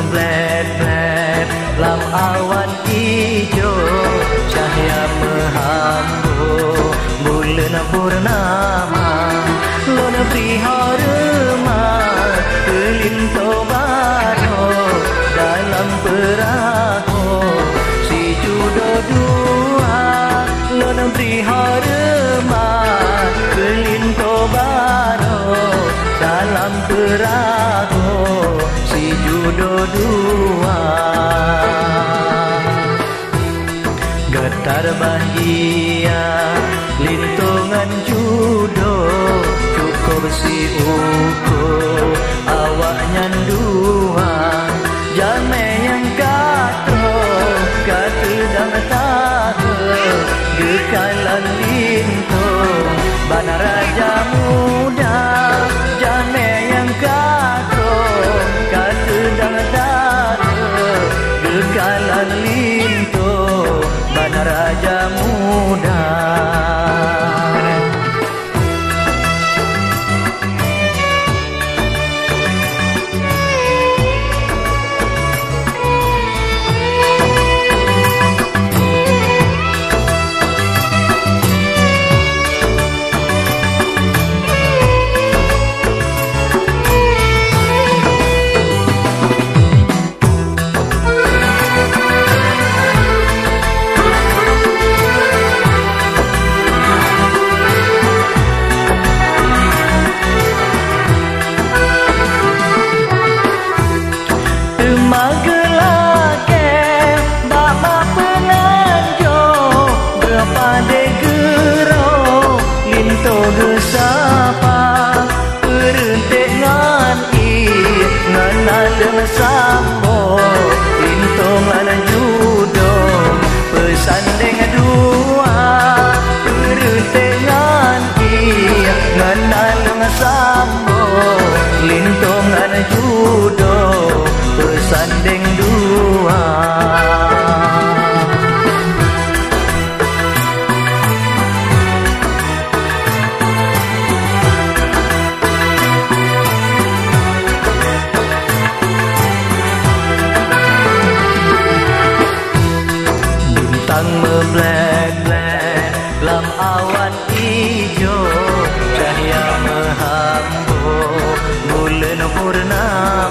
memblet-blet lam awan hijau, cahaya menghambu bulan purnama, lona priharema kelinto baro dalam perahu si judo dua, lona priharema kelinto baro dalam perahu si judo dua. Getar bahagia lintungan judo, cukup si uku awaknya dua, jame yang katro katudang tahu gekalan lintung bana raja muda, jame yang katro katudang tahu gekalan lintung bana raja muda. Sambo lintungan judo pesandeng dua, perentengan iya nganaleng sambo lintungan judo pesandeng dua. Memblet-blet lam awan hijau, cahaya menghambu bulan purnama,